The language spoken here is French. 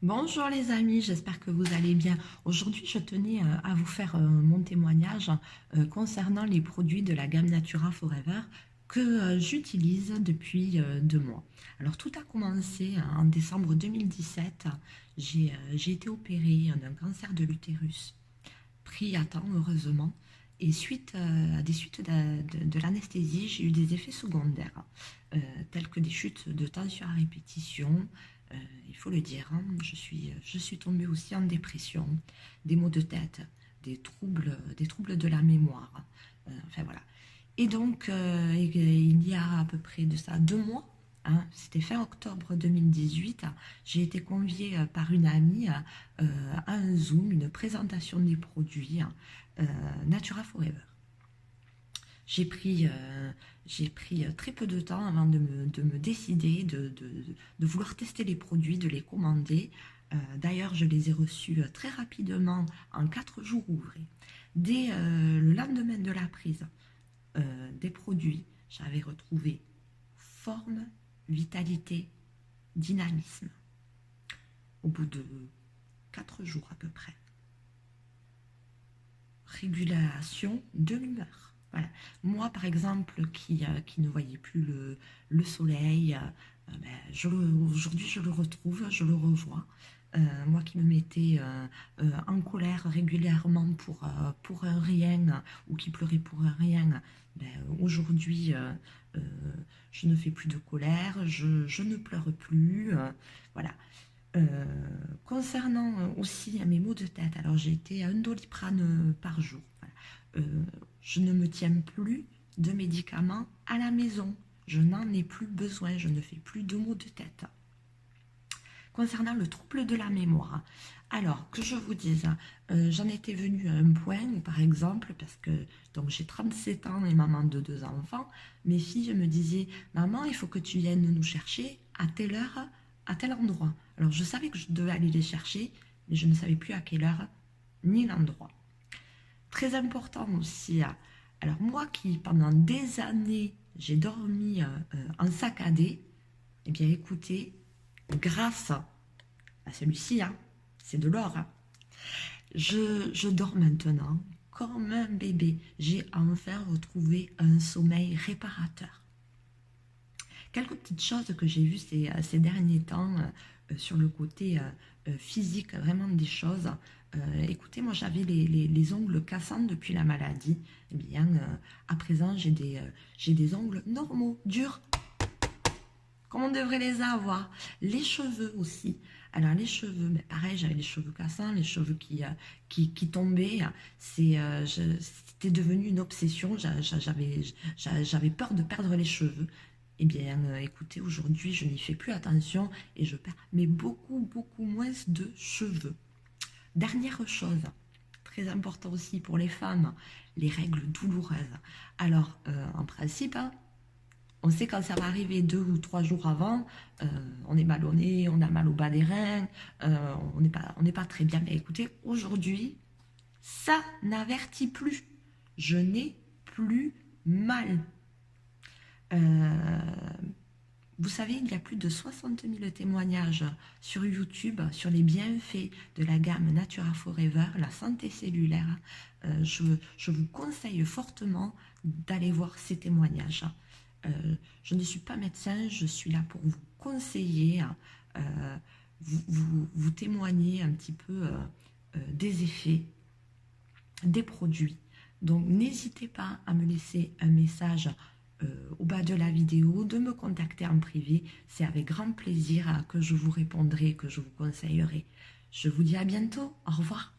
Bonjour les amis, j'espère que vous allez bien. Aujourd'hui, je tenais à vous faire mon témoignage concernant les produits de la gamme Natura Forever que j'utilise depuis 2 mois. Alors tout a commencé en décembre 2017. J'ai été opérée d'un cancer de l'utérus, pris à temps heureusement. Et suite à des suites de l'anesthésie, j'ai eu des effets secondaires, tels que des chutes de tension à répétition. Euh, il faut le dire, hein, je suis tombée aussi en dépression, des maux de tête, des troubles de la mémoire. Enfin voilà. Et donc, il y a à peu près de ça 2 mois, hein, c'était fin octobre 2018, j'ai été conviée par une amie à un Zoom, une présentation des produits Natura Forever. J'ai pris, très peu de temps avant de me décider, de vouloir tester les produits, de les commander. D'ailleurs, je les ai reçus très rapidement, en 4 jours ouvrés. Dès le lendemain de la prise des produits, j'avais retrouvé forme, vitalité, dynamisme. Au bout de 4 jours à peu près. Régulation de l'humeur. Voilà. Moi, par exemple, qui ne voyais plus le soleil, aujourd'hui je le retrouve, je le revois. Moi qui me mettais en colère régulièrement pour un rien, ou qui pleurait pour un rien, aujourd'hui euh, je ne fais plus de colère, je ne pleure plus. Voilà. Euh, Concernant aussi mes maux de tête, alors j'ai été à un doliprane par jour. Voilà. Je ne me tiens plus de médicaments à la maison. Je n'en ai plus besoin. Je ne fais plus de maux de tête. Concernant le trouble de la mémoire, alors que je vous dise, j'en étais venue à un point où, par exemple, parce que donc j'ai 37 ans et maman de 2 enfants, mes filles me disaient: maman, il faut que tu viennes nous chercher à telle heure, à tel endroit. Alors je savais que je devais aller les chercher, mais je ne savais plus à quelle heure ni l'endroit. Très important aussi, alors moi qui pendant des années j'ai dormi en saccadé, eh bien écoutez, grâce à celui-ci, hein, c'est de l'or, hein, je dors maintenant comme un bébé. J'ai enfin retrouvé un sommeil réparateur. Quelques petites choses que j'ai vues ces derniers temps sur le côté physique, vraiment des choses. Écoutez, moi j'avais les ongles cassants depuis la maladie. Eh bien, à présent, j'ai des ongles normaux, durs, comme on devrait les avoir. Les cheveux aussi. Alors les cheveux, mais pareil, j'avais les cheveux cassants, les cheveux qui tombaient. C'était devenu une obsession. J'avais peur de perdre les cheveux. Eh bien, écoutez, aujourd'hui, je n'y fais plus attention et je perds, mais beaucoup, beaucoup moins de cheveux. Dernière chose, très important aussi pour les femmes, les règles douloureuses. Alors, en principe, hein, on sait quand ça va arriver 2 ou 3 jours avant, on est mal au nez, on a mal au bas des reins, on n'est pas très bien. Mais écoutez, aujourd'hui, ça n'avertit plus. Je n'ai plus mal. Euh, Vous savez, il y a plus de 60 000 témoignages sur YouTube sur les bienfaits de la gamme Natura Forever, la santé cellulaire. Je vous conseille fortement d'aller voir ces témoignages. Je ne suis pas médecin, je suis là pour vous conseiller, vous témoigner un petit peu des effets des produits. Donc n'hésitez pas à me laisser un message au bas de la vidéo, de me contacter en privé. C'est avec grand plaisir que je vous répondrai, que je vous conseillerai. Je vous dis à bientôt. Au revoir.